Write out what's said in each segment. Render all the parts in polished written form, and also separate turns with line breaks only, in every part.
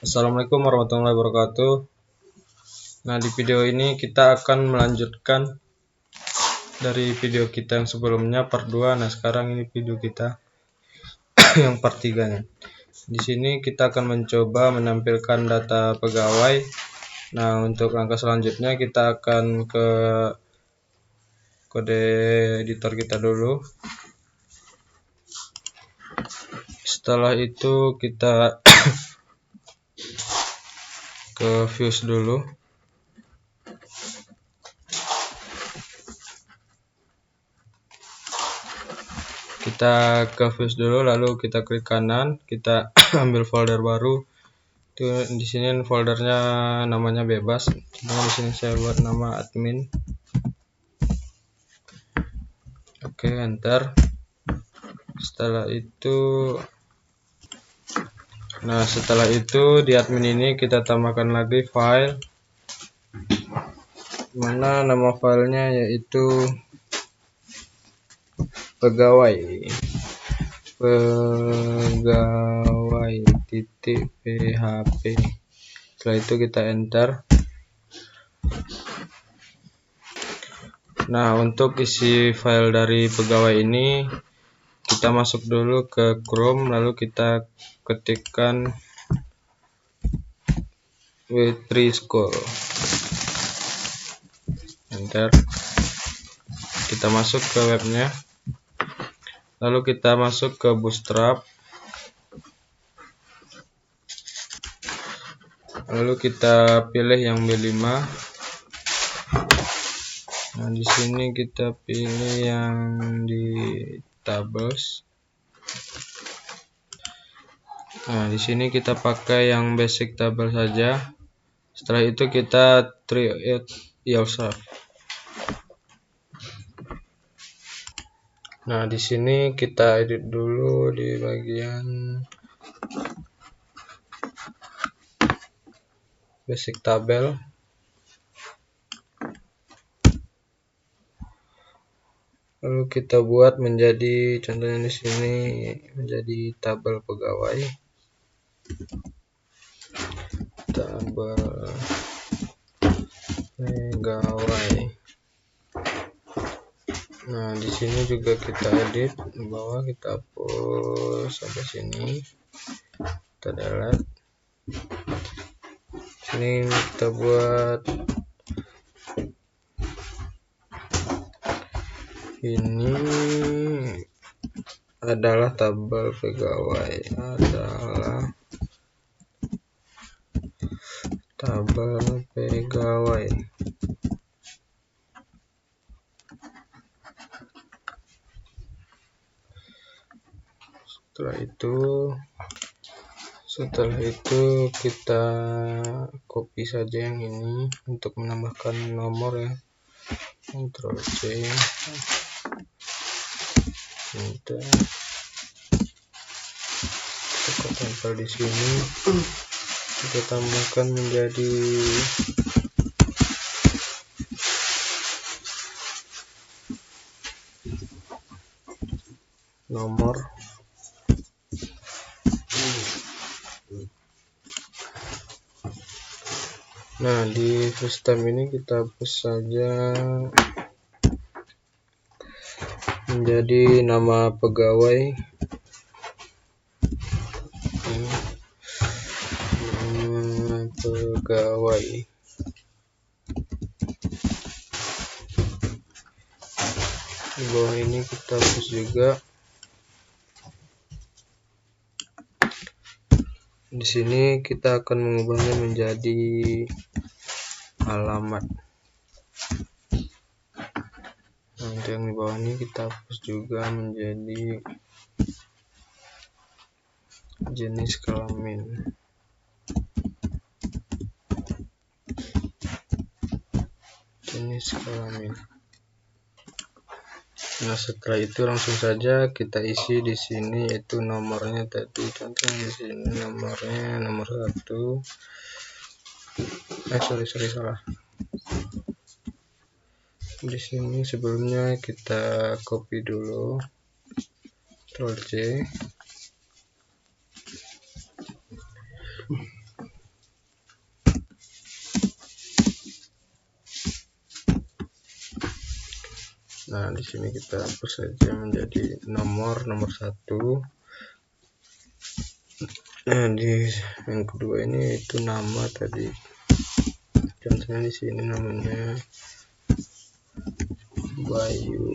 Assalamualaikum warahmatullahi wabarakatuh. Nah, di video ini kita akan melanjutkan dari video kita yang sebelumnya part 2. Nah, sekarang ini video kita yang part 3-nya. Di sini kita akan mencoba menampilkan data pegawai. Nah, untuk langkah selanjutnya kita akan ke kode editor kita dulu. Setelah itu kita ke views dulu. Kita ke views dulu, lalu kita klik kanan, kita ambil folder baru. Itu di sini foldernya namanya bebas. Contohnya di sini saya buat nama admin. Oke, enter. Setelah itu di admin ini kita tambahkan lagi file, mana nama filenya yaitu pegawai.php. Setelah itu kita enter. Nah, untuk isi file dari pegawai ini kita masuk dulu ke Chrome, lalu kita ketikkan w3school, enter. Kita masuk ke webnya, lalu kita masuk ke Bootstrap, lalu kita pilih yang B5. Nah, di sini kita pilih yang di tables. Nah, di sini kita pakai yang basic table saja. Setelah itu kita try it yourself. Nah, di sini kita edit dulu di bagian basic tabel. Lalu kita buat menjadi, contohnya di sini menjadi tabel pegawai. Tabel pegawai. Nah, di sini juga kita edit di bawah, kita hapus sampai sini. Kita delete. Sini kita buat ini adalah tabel pegawai, Setelah itu kita copy saja yang ini untuk menambahkan nomor ya. Ctrl C, enter. Kita tempel di sini. Kita tambahkan menjadi nomor. Nah, di sistem ini kita hapus saja menjadi nama pegawai. Di bawah ini kita hapus juga. Di sini kita akan mengubahnya menjadi alamat. Nah, untuk yang di bawah ini kita hapus juga menjadi jenis kelamin. Nah, setelah itu langsung saja kita isi di sini, yaitu nomornya tadi. Contohnya di sini nomornya nomor 1. Salah. Di sini sebelumnya kita copy dulu, Ctrl C. Nah, di sini kita hapus saja menjadi nomor 1. Nah, di yang kedua ini itu nama tadi. Contohnya di sini namanya Bayu.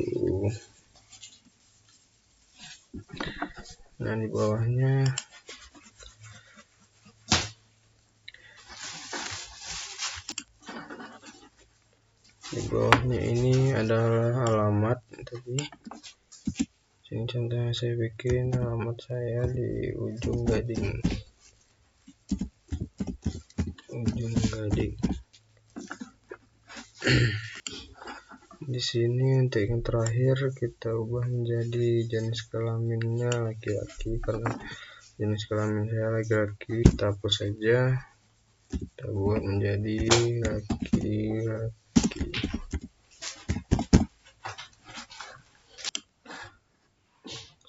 Nah, di bawahnya ini adalah alamat tadi. Sini contohnya saya bikin alamat saya di ujung Gading. Di sini untuk yang terakhir kita ubah menjadi jenis kelaminnya laki-laki, karena jenis kelamin saya laki-laki. Kita hapus saja, kita buat menjadi laki-laki.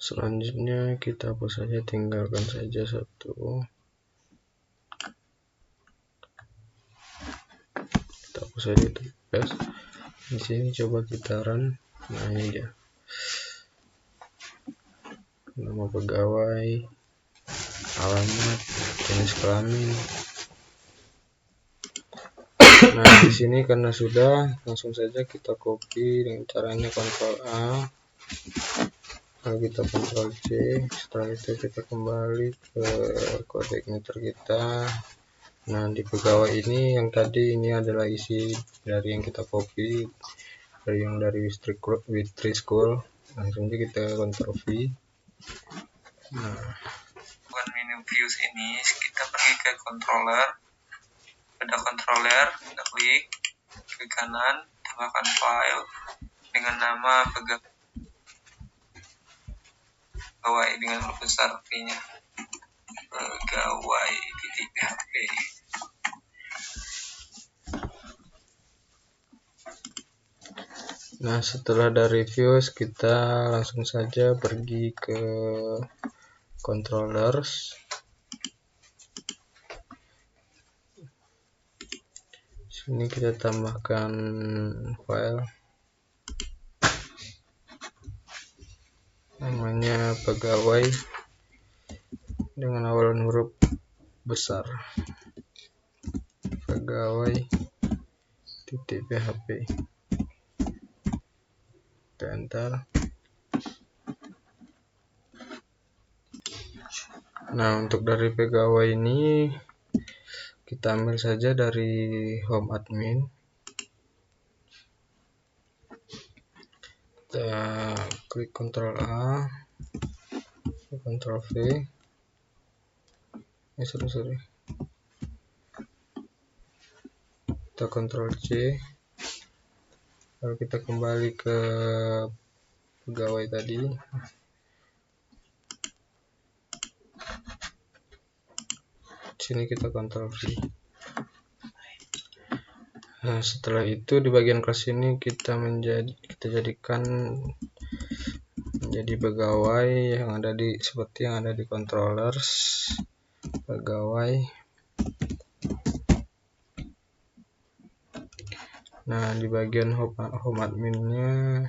Selanjutnya kita hapus saja, tinggalkan saja 1. Kita hapus saja itu plus. Di sini coba kita run. Nah, ini dia nama pegawai, alamat, jenis kelamin. Nah, di sini karena sudah, langsung saja kita copy dengan caranya Ctrl A, lalu kita Ctrl C. Setelah itu kita kembali ke coordinator kita. Nah, di pegawai ini yang tadi ini adalah isi dari yang kita copy dari Wistri School. Langsung aja kita Ctrl V. Nah, menu views ini kita pergi ke controller. Pada controller kita klik ke kanan, tambahkan file dengan nama pegawai dengan huruf besar P-nya, pegawai.php. Nah, setelah dari views kita langsung saja pergi ke controllers. Sini kita tambahkan file namanya pegawai dengan awalan huruf besar, pegawai.php. Kita enter. Nah, untuk dari pegawai ini kita ambil saja dari home admin. Kita klik Ctrl A, Ctrl V. Sorry. Kita Ctrl C. Lalu kita kembali ke pegawai tadi. Sini kita Ctrl V. Nah, setelah itu di bagian kelas ini kita jadikan menjadi pegawai yang ada di seperti yang ada di controllers. Pegawai. Nah, di bagian home adminnya,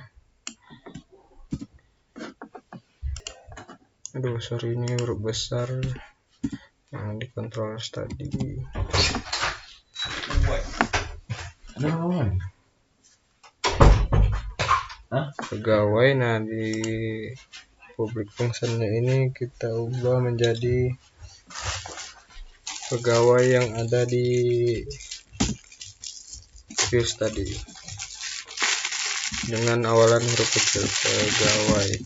ini huruf besar yang di controllers tadi. Pegawai. Nah, di public functionnya ini kita ubah menjadi pegawai yang ada di views tadi dengan awalan huruf kecil, pegawai.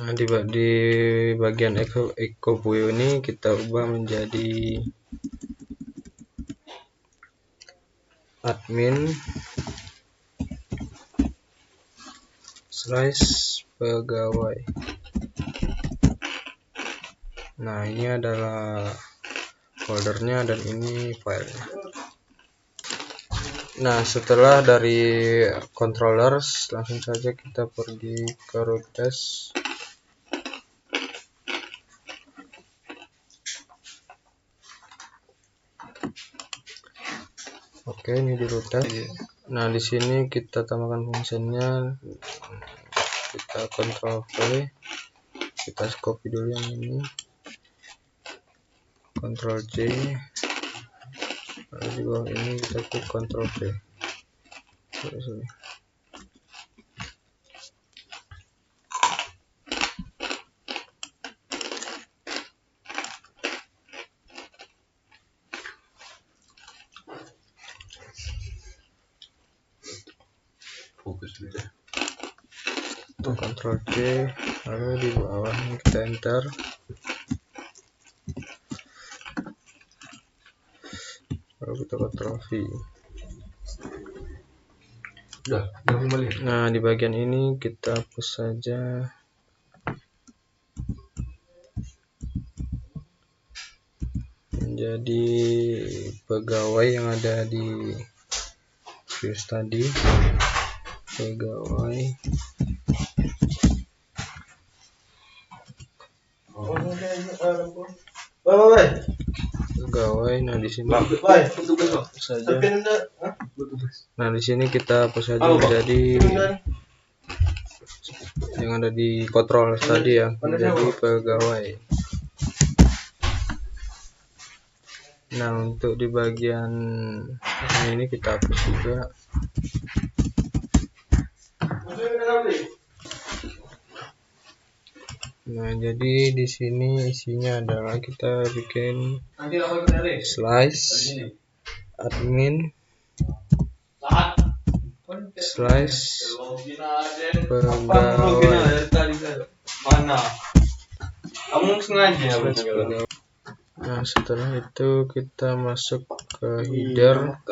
Nah, di bagian echo view ini kita ubah menjadi admin / pegawai. Nah, ini adalah foldernya dan ini filenya. Nah, setelah dari controllers, langsung saja kita pergi ke root test. Oke, ini di rotate. Nah, di sini kita tambahkan fungsinya. Kita Ctrl V, kita copy dulu yang ini, Ctrl C, lalu di bawah ini kita klik Ctrl V. Sorry.
Fokus dulu ya.
Ctrl C, lalu di bawah ini kita enter. Lalu kita Ctrl V.
Udah kembali.
Nah, di bagian ini kita hapus saja. Menjadi pegawai yang ada di view tadi. Pegawai. Pegawai. Nah, di sini saja. Nah, di sini kita hapus saja menjadi yang ada di kontrol tadi ya, menjadi pegawai. Nah, untuk di bagian ini kita hapus juga. Nah, jadi di sini isinya adalah kita bikin slice admin, slice pegawai. Nah, setelah itu kita masuk ke header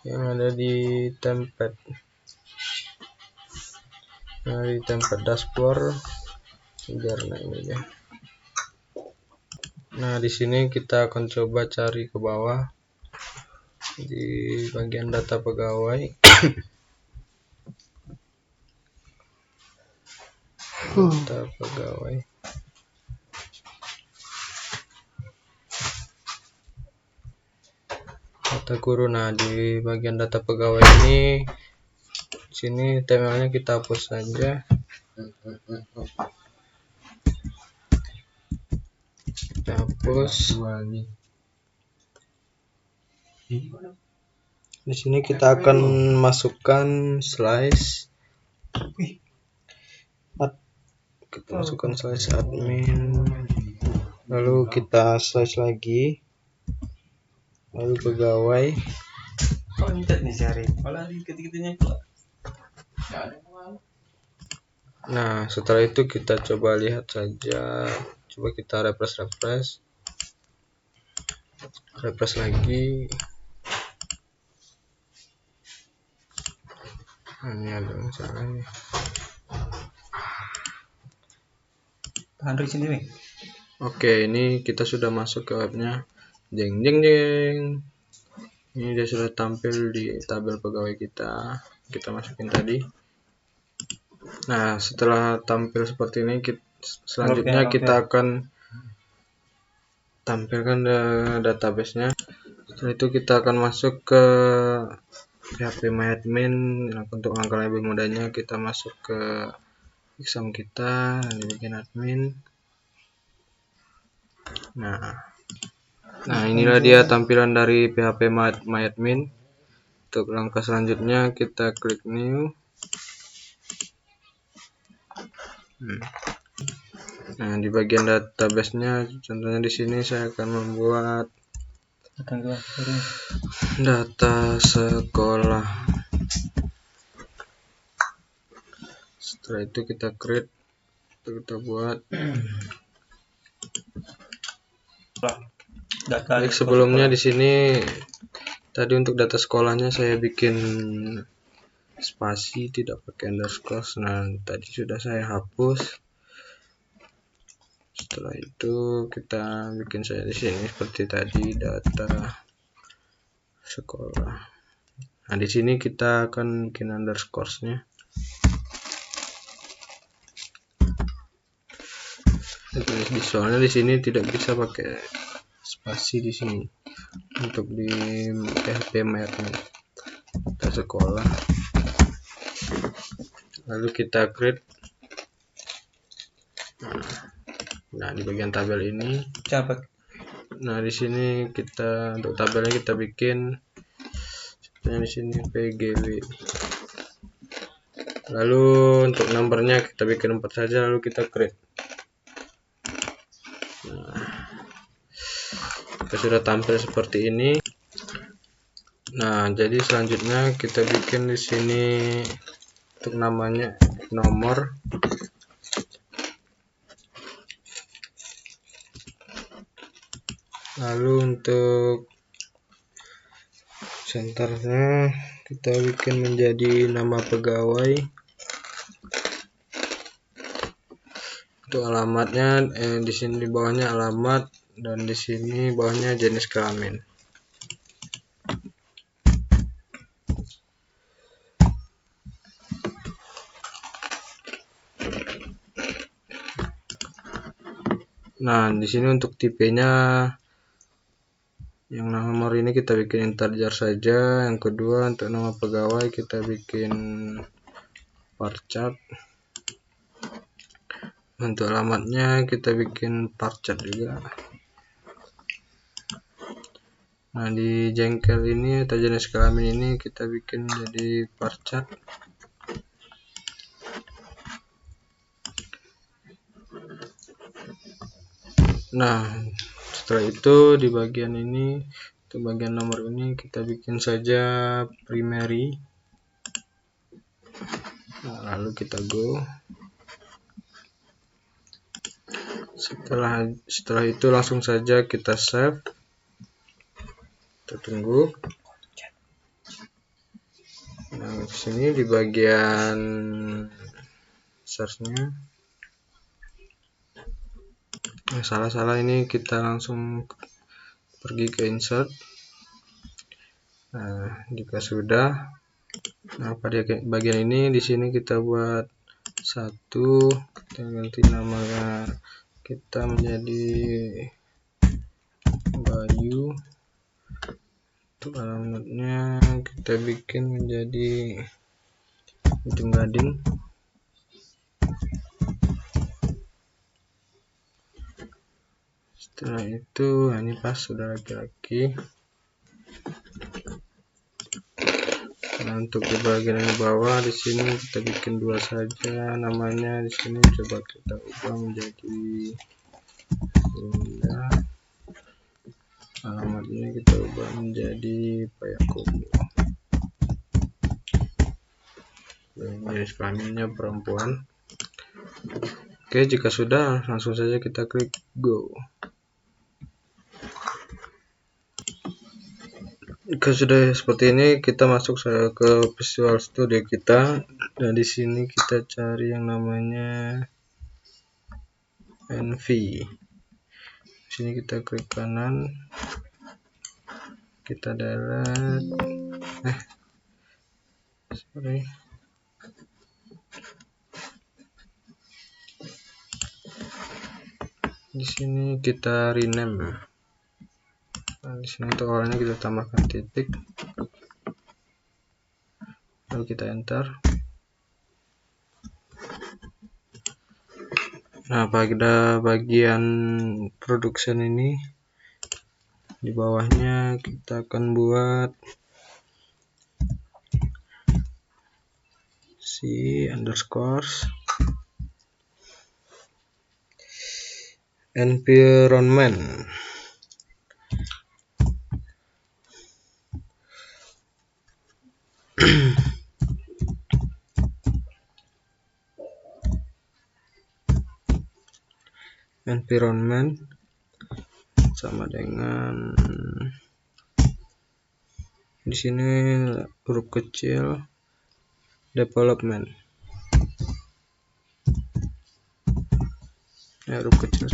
yang ada di template. Nah, di template dashboard header, nah ini ya. Nah, di sini kita akan coba cari ke bawah di bagian data pegawai. Data pegawai. Data guru. Nah, di bagian data pegawai ini, sini tabelnya kita hapus saja. Kita hapus. Di sini kita akan masukkan slice. Kita masukkan slice admin. Lalu kita slice lagi. Lalu pegawai. Nah, setelah itu kita coba lihat saja. Coba kita refresh lagi. Ini ada masalah nih. Oke, ini kita sudah masuk ke webnya. Jeng. Ini dia sudah tampil di tabel pegawai kita. Kita masukin tadi. Nah, setelah tampil seperti ini, selanjutnya kita akan tampilkan database-nya. Setelah itu kita akan masuk ke phpMyAdmin. Untuk langkah lebih mudahnya kita masuk ke exam kita di bagian admin. Nah, inilah dia tampilan dari phpMyAdmin. Untuk langkah selanjutnya kita klik new. Nah, di bagian database-nya, contohnya di sini saya akan membuat data sekolah. Setelah itu kita create, kita buat. Baik, sebelumnya di sini tadi untuk data sekolahnya saya bikin spasi, tidak pakai underscore. Nah, tadi sudah saya hapus. Setelah itu kita bikin saya di sini seperti tadi, data sekolah. Nah, di sini kita akan bikin underscore-nya. Soalnya di sini tidak bisa pakai spasi di sini untuk di PHP Math-nya kita sekolah. Lalu kita create. Nah, di bagian tabel ini, nah di sini kita untuk tabelnya kita bikin di sini PGW. Lalu untuk nomornya kita bikin 4 saja, lalu kita create. Nah, kita sudah tampil seperti ini. Nah, jadi selanjutnya kita bikin di sini untuk namanya nomor. Lalu untuk senternya kita bikin menjadi nama pegawai. Untuk alamatnya di sini di bawahnya alamat dan di sini bawahnya jenis kelamin. Nah, di sini untuk tipenya yang nomor ini kita bikin integer saja. Yang kedua untuk nama pegawai kita bikin varchar. Untuk alamatnya kita bikin varchar juga. Nah, di jengkel ini atau jenis kelamin ini kita bikin jadi varchar. Nah, setelah itu di bagian ini, untuk bagian nomor ini kita bikin saja primary. Nah, lalu kita go. Setelah itu langsung saja kita save. Kita tunggu. Nah, di sini di bagian search-nya. Salah ini kita langsung pergi ke insert. Nah, jika sudah, nah pada bagian ini di sini kita buat 1, kita ganti namanya kita menjadi Bayu. Untuk alamatnya kita bikin menjadi Ujung Gading. Setelah itu ini pas sudah laki-laki. Nah, untuk di bagian yang bawah di sini kita bikin 2 saja namanya. Di sini coba kita ubah menjadi Linda. Alamatnya kita ubah menjadi Payakumbu. Jenis kelaminnya perempuan. Oke, jika sudah langsung saja kita klik go. Jika sudah seperti ini, kita masuk ke Visual Studio kita. Dan di sini kita cari yang namanya NV. Di sini kita klik kanan, kita delete. Di sini kita rename. Nah, di sini untuk awalnya kita tambahkan titik, lalu kita enter. Nah, pada bagian production ini di bawahnya kita akan buat C_underscores environment. Environment sama dengan di sini huruf kecil development. Huruf kecil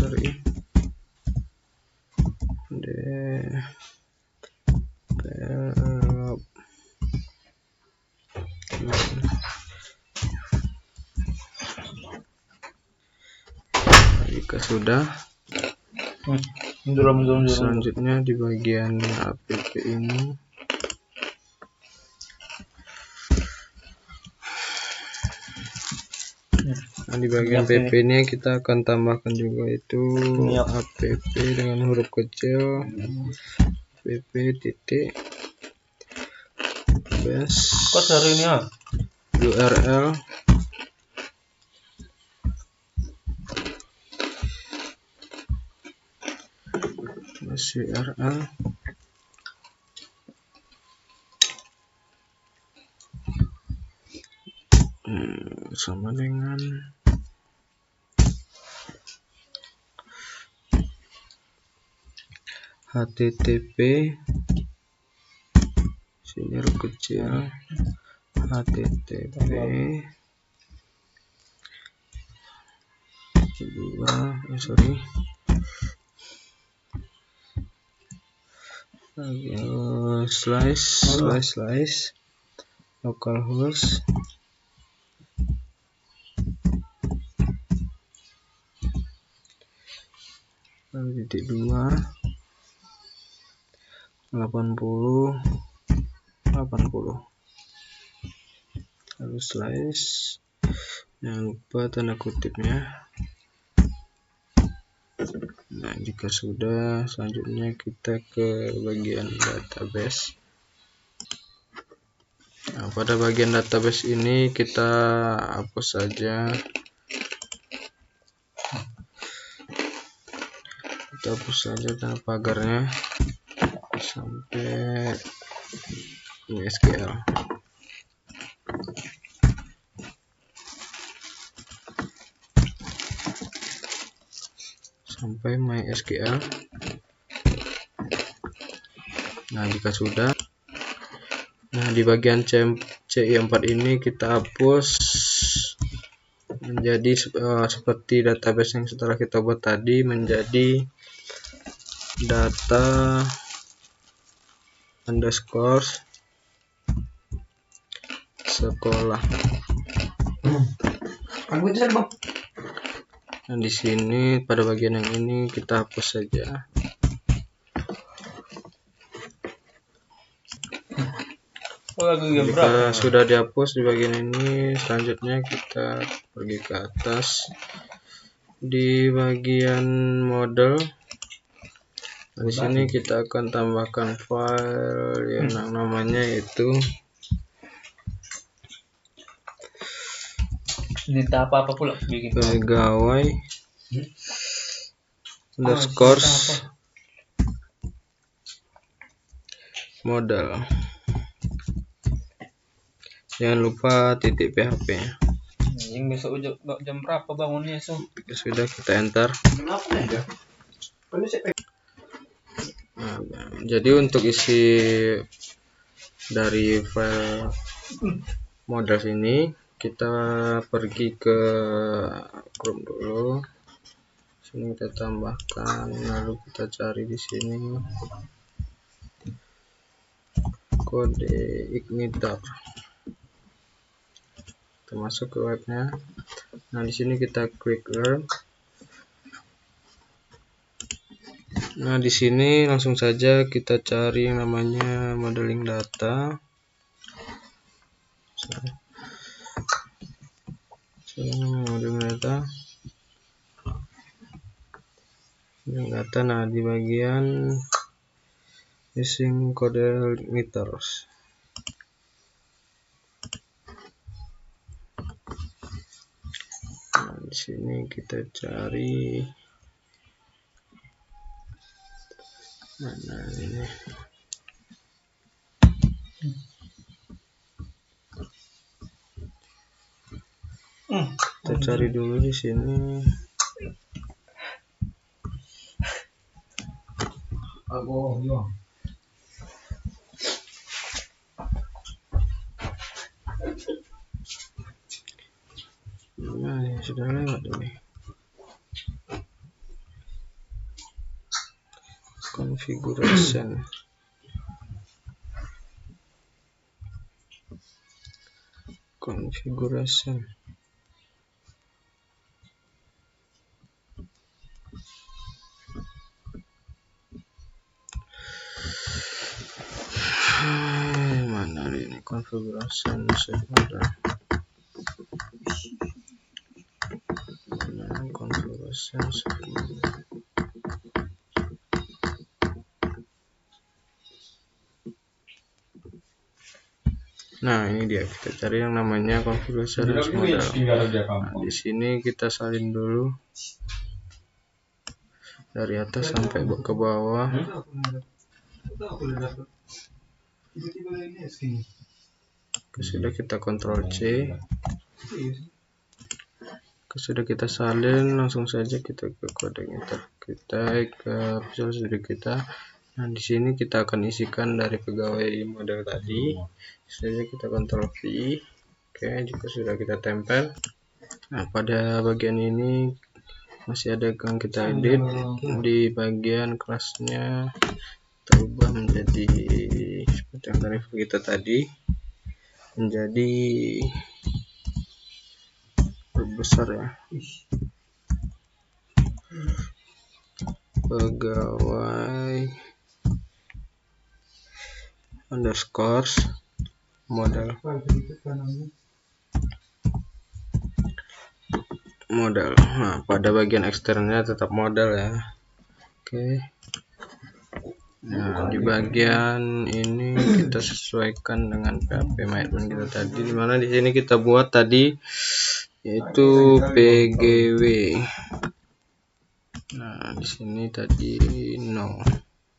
Jika sudah Selanjutnya di bagian app ini di bagian pp ini kita akan tambahkan juga itu app dengan huruf kecil, pp titik base URL sama dengan http sini huruf kecil http slash localhost titik 2 80 lalu slash, jangan lupa tanda kutipnya. Nah, jika sudah, selanjutnya kita ke bagian database. Nah, pada bagian database ini kita hapus saja. Kita hapus saja tanda pagarnya sampai MySQL. Sampai MySQL. Nah, jika sudah, nah di bagian CI4 ini kita hapus menjadi seperti database yang setelah kita buat tadi, menjadi data underscore sekolah. Dan di sini pada bagian yang ini kita hapus saja. Jika sudah dihapus di bagian ini, selanjutnya kita pergi ke atas di bagian model. Nah, di sini kita akan tambahkan file yang namanya itu pegawai underscore model. Jangan lupa titik php nya.
Besok jam berapa bangunnya so?
Sudah, kita enter. Nah, jadi untuk isi dari file model ini, kita pergi ke Chrome dulu. Sini kita tambahkan, lalu kita cari di sini kode igniter. Kita masuk ke webnya. Nah, di sini kita klik learn. Nah, di sini langsung saja kita cari yang namanya modeling data. Modeling data. Nah, di bagian using kode meters. Nah, di sini kita cari mana ini. Kita cari dulu di sini. Nah, sudah lewat ini. Configuration. configuration sehingga configuration sehingga. Nah, ini dia, kita cari yang namanya configuration model. Nah, di sini kita salin dulu dari atas sampai ke bawah. Sudah kita Ctrl C. Sudah kita salin, langsung saja kita ke coding kita ke Visual Studio kita. Nah, di sini kita akan isikan dari pegawai model tadi. Saja kita Ctrl V. Oke, jika sudah kita tempel. Nah, pada bagian ini masih ada yang kita edit di bagian kelasnya. Kita ubah menjadi seperti yang dari kita tadi, menjadi besar ya. Pegawai underscore model. Nah, pada bagian eksternnya tetap model ya. Oke. Nah, di bagian ini kita sesuaikan dengan PHP MyAdmin kita tadi, dimana di sini kita buat tadi yaitu PGW. Nah, di sini tadi no,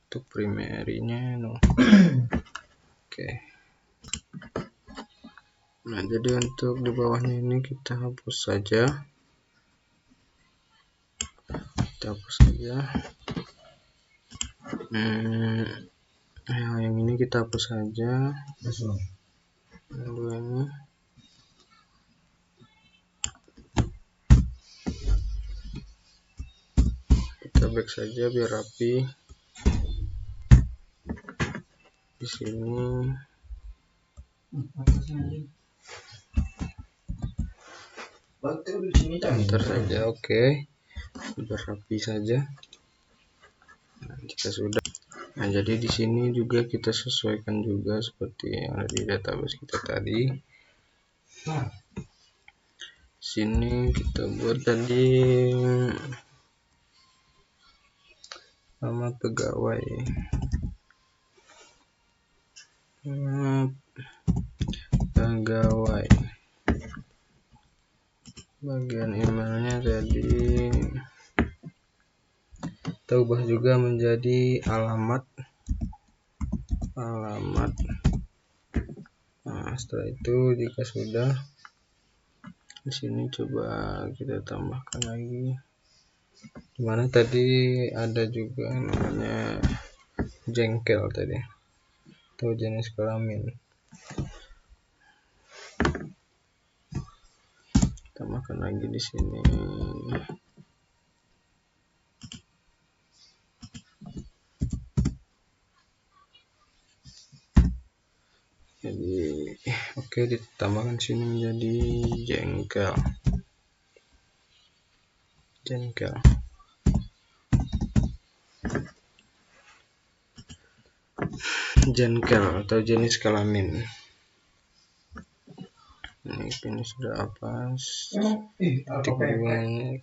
untuk primary-nya no. Oke. Nah, jadi untuk di bawahnya ini kita hapus saja. Yang ini kita hapus saja. Dua ini. Kita back saja biar rapi. Di sini. Enter saja, oke. Biar rapi saja. Nah, jika sudah. Nah, jadi di sini juga kita sesuaikan juga seperti yang ada di database kita tadi. Sini kita buat tadi nama pegawai. Bagian emailnya tadi kita ubah juga menjadi alamat. Nah, setelah itu jika sudah, di sini coba kita tambahkan lagi. Dimana tadi ada juga namanya jengkel tadi, atau jenis kelamin. Tambahkan lagi di sini. Jadi oke, ditambahkan sini menjadi jengkel. Jengkel atau jenis kelamin. Ini sudah apa? Titik hubungannya.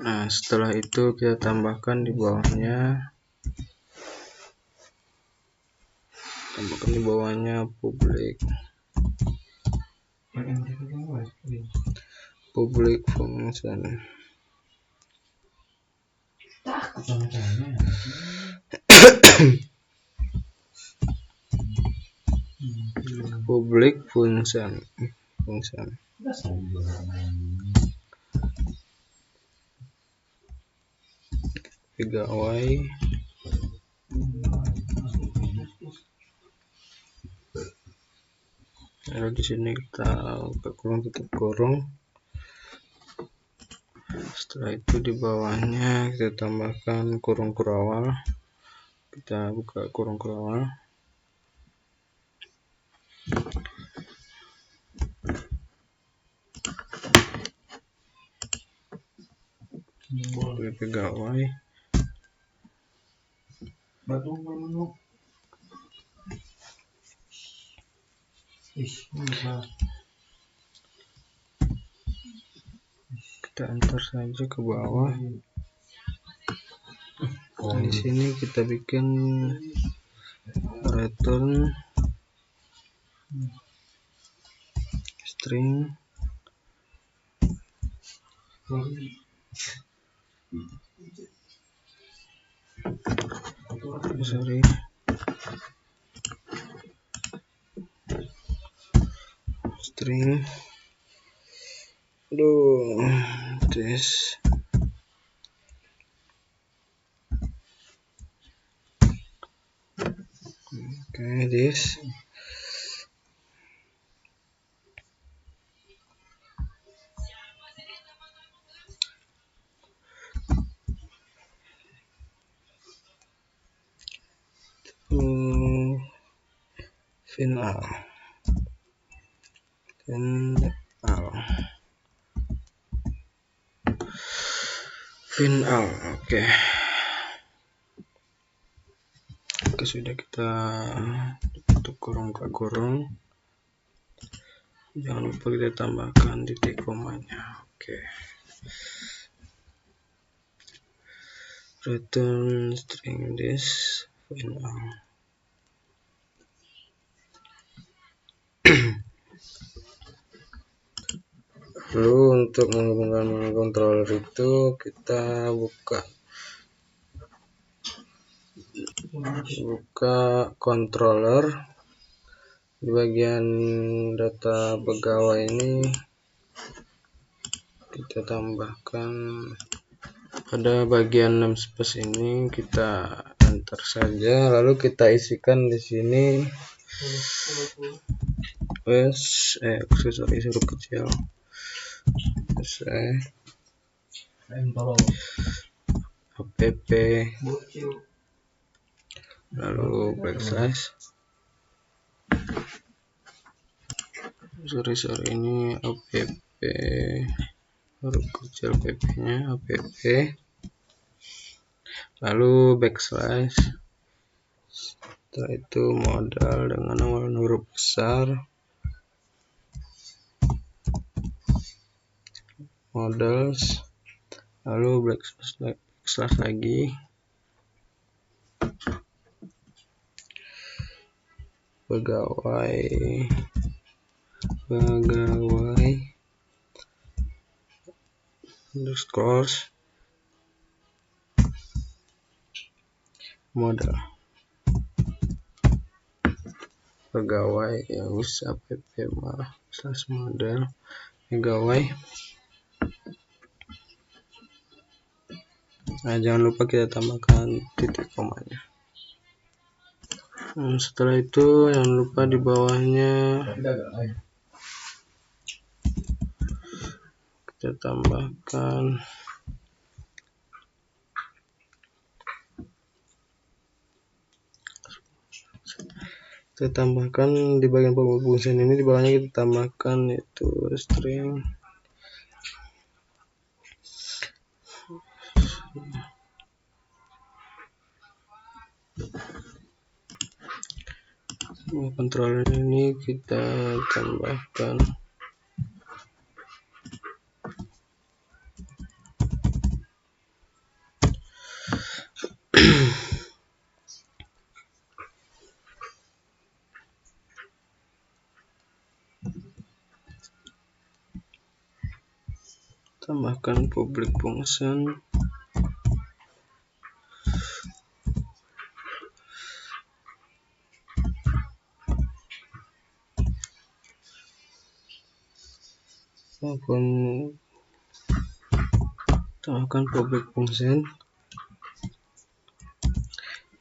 Nah, setelah itu kita tambahkan di bawahnya. Public function. Public function. Pegawai lalu di sini kita tutup kurung. Setelah itu di bawahnya kita tambahkan kurung kurawal. Kita buka kurung kurawal. Pegawai Kita enter saja ke bawah. Di sini kita bikin return string string this this final oke. Sudah kita tutup kurung ke kurung, jangan lupa kita tambahkan titik komanya. Oke. Return string this final. Lalu untuk menghubungkan controller itu kita buka controller. Di bagian data pegawai ini kita tambahkan pada bagian namespace ini, kita enter saja, lalu kita isikan di sini huruf kecil app lalu backslash ini app huruf kecil pp nya app lalu backslash, setelah itu modal dengan awal huruf besar, models, lalu backslash lagi, pegawai underscore modal, pegawai ya usah app malah slash model pegawai. Nah, jangan lupa kita tambahkan titik komanya. Setelah itu jangan lupa di bawahnya kita tambahkan di bagian pembungkusan ini, di bawahnya kita tambahkan itu string controller ini kita tambahkan public function maupun tambahkan public function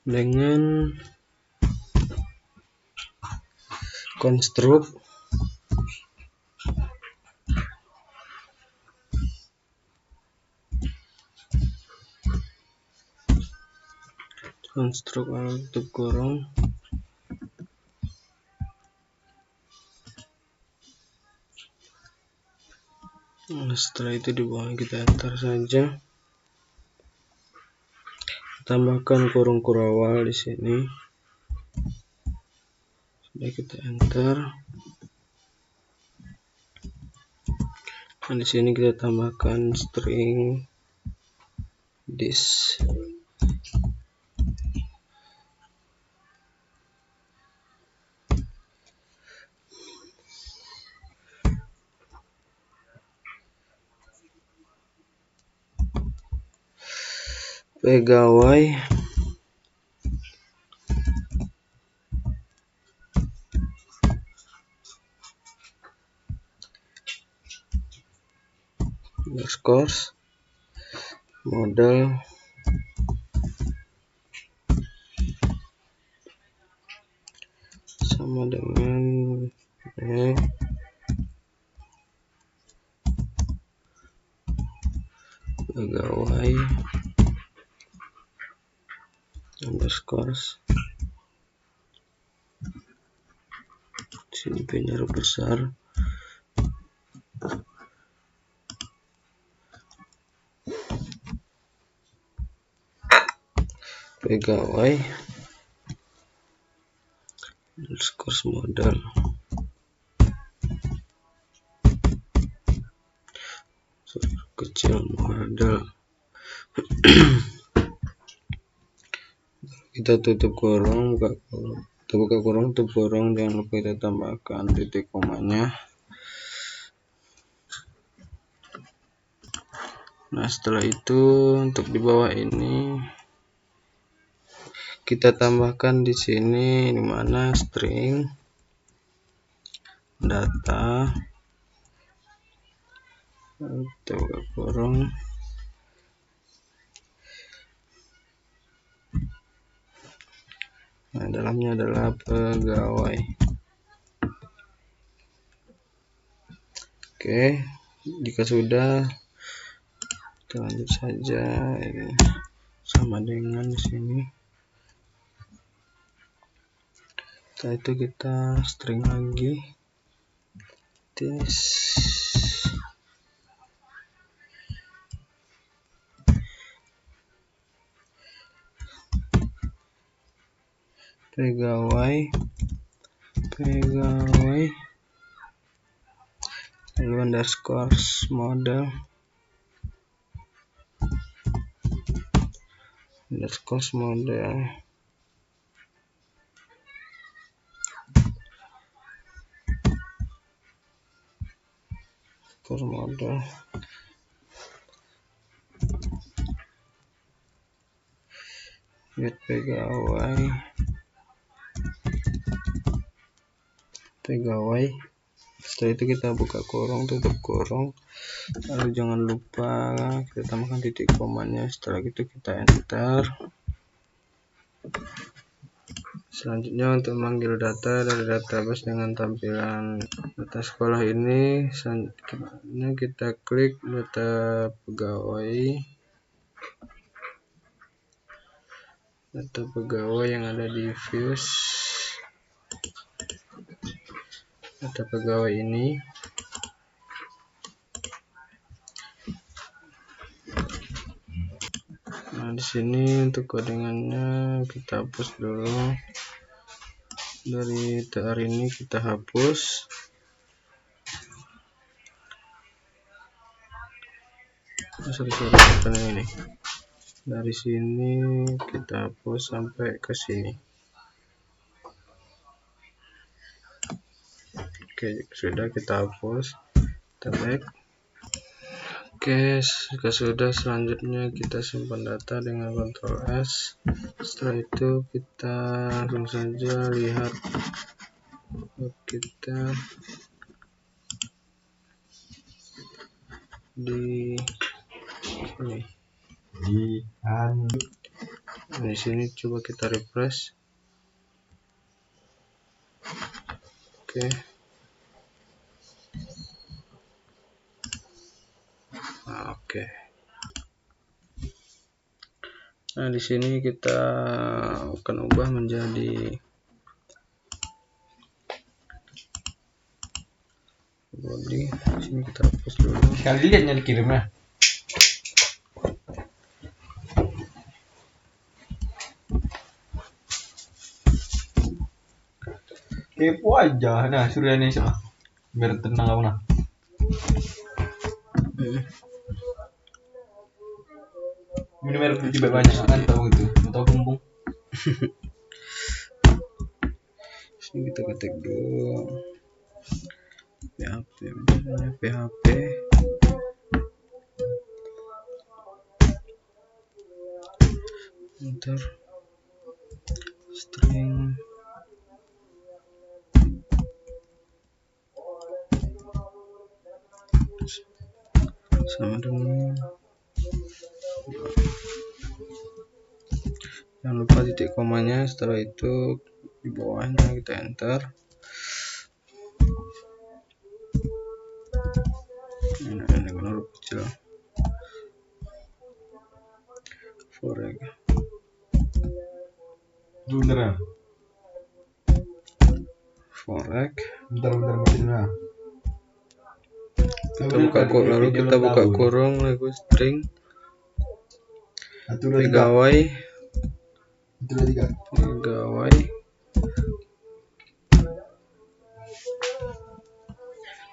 dengan construct tutup kurung setelah itu di bawah kita enter saja. tambahkan kurung kurawal di sini. Sudah, kita enter. Nah, di sini kita tambahkan string this. Pegawai underscore model sama dengan pegawai underscore sini P-nya huruf besar, pegawai underscore model kecil model. Kita tutup kurung, buka kurung, tutup kurung, jangan lupa kita tambahkan titik komanya. Nah, setelah itu untuk di bawah ini kita tambahkan di sini dimana string data, kita buka kurung, nah dalamnya adalah pegawai. Oke, jika sudah kita lanjut saja. Ini sama dengan di sini. Setelah itu kita string lagi this pegawai lalu underscore model get pegawai. Setelah itu kita buka kurung, tutup kurung, lalu jangan lupa kita tambahkan titik komanya. Setelah itu kita enter. Selanjutnya untuk memanggil data dari database dengan tampilan data sekolah ini, selanjutnya kita klik data pegawai yang ada di views data pegawai ini. Nah, di sini untuk codingannya kita hapus dulu. Dari TR ini kita hapus. Ini. Dari sini kita hapus sampai ke sini. Oke, sudah kita hapus. Kita back. Oke, jika sudah, selanjutnya kita simpan data dengan Ctrl S. Setelah itu kita langsung saja lihat kita di sini. Di sini coba kita refresh. Oke. Oke. Nah, di sini kita akan ubah menjadi body. Di sini kita hapus dulu.
Sekali lihatnya dikirimnya.
Kepo aja. Nah, suruh ini sama. Biar tenang aku nah. Ini merek juga banyak kan tahu gitu. Tahu bumbung.
Sini kita ketik dulu PHP, misalnya PHP enter string sama dengan, jangan lupa titik komanya. Setelah itu di bawahnya kita enter. Ini huruf kecil forek
Beneran.
forek
Bentar macam mana?
kita buka lalu kita buka kurung lalu string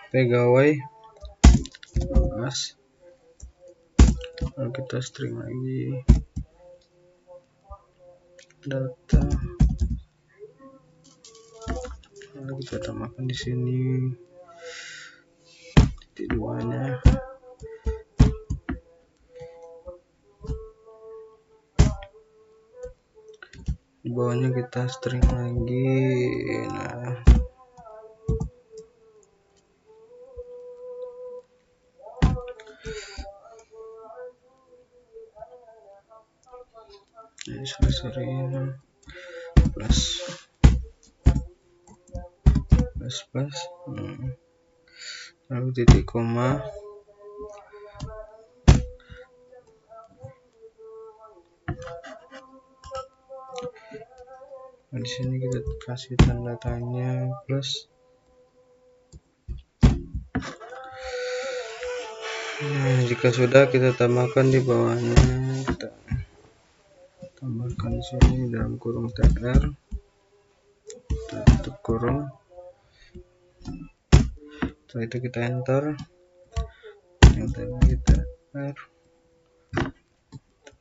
pegawai as, lalu kita string lagi data, lalu kita tambahkan di sini titik duanya. Di bawahnya kita string lagi. Nah, ini sorry plus lalu titik koma, nah, di sini kita kasih tanda tanya plus. Nah, jika sudah kita tambahkan di bawahnya, kita tambahkan di sini dalam kurung tr, kita tutup kurung. Setelah itu kita enter, yang tadi kita r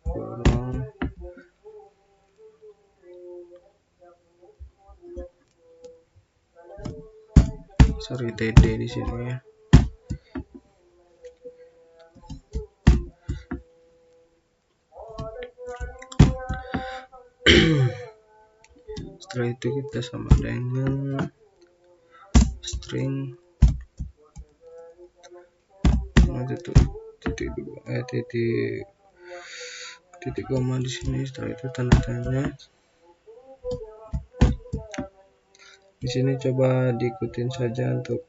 kurung td di sini ya. Setelah itu kita sama dengan string titik koma di sini. Setelah itu tanda tanya. Di sini coba diikutin saja untuk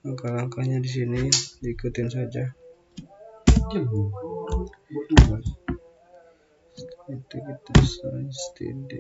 langkah-langkahnya, di sini diikutin saja. Itu kita size td.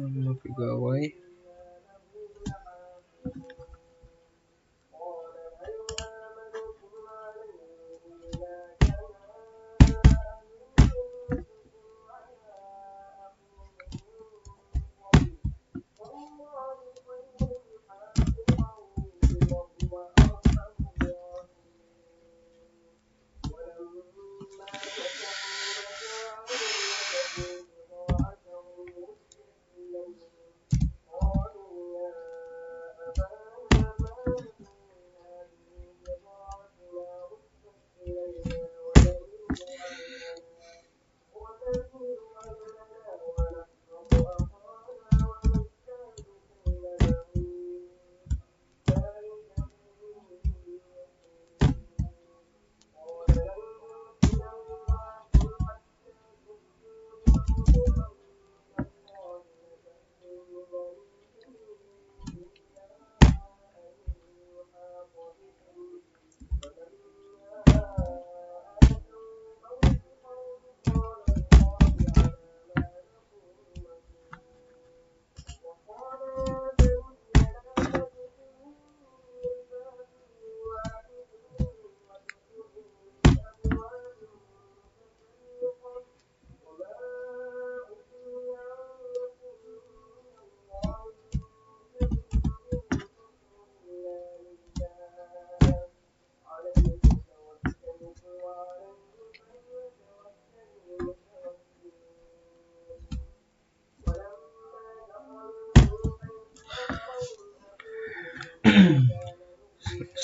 Nama pegawai,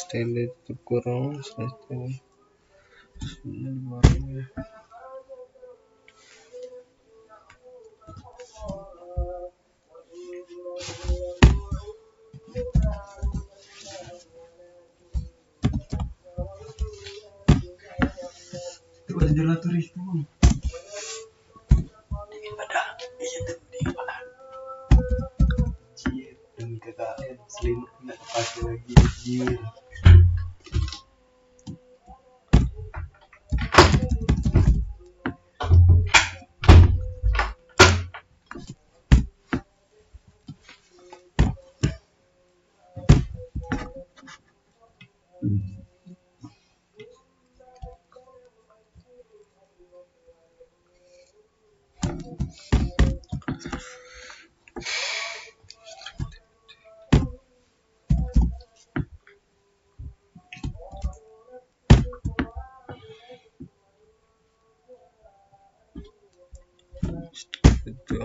Style tutup kurung, style
Itu udah turis tuh. Dan KKN selimut nggak pakai lagi anjir.
itu.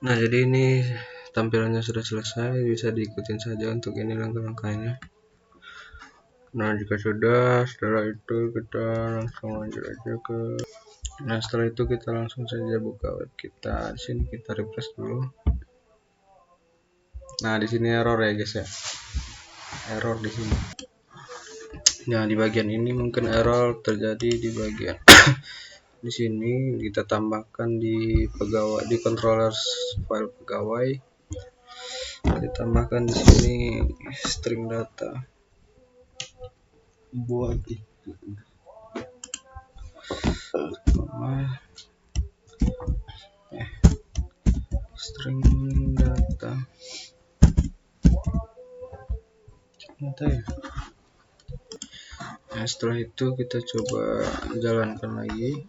Nah, jadi ini tampilannya sudah selesai, bisa diikutin saja untuk ini langkah-langkahnya. Nah, jika sudah, setelah itu kita langsung lanjut aja ke. Nah, setelah itu kita langsung saja buka web kita. Di sini kita refresh dulu. Nah, di sini error ya guys ya. Error di sini. Nah, di bagian ini mungkin error terjadi di bagian di sini kita tambahkan di pegawai, di controller file pegawai. Ditambahkan di sini string data.
Buat itu.
String data. Ya. Nah, setelah itu kita coba jalankan lagi.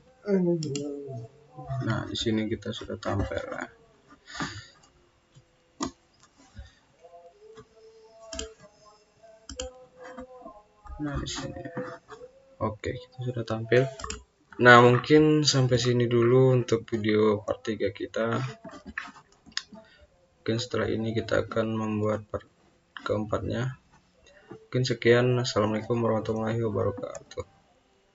Nah, di sini kita sudah tampil lah. Nah, di sini. Oke, kita sudah tampil. Nah, mungkin sampai sini dulu untuk video part 3 kita. Mungkin setelah ini kita akan membuat part keempatnya. Mungkin sekian. Assalamualaikum warahmatullahi wabarakatuh.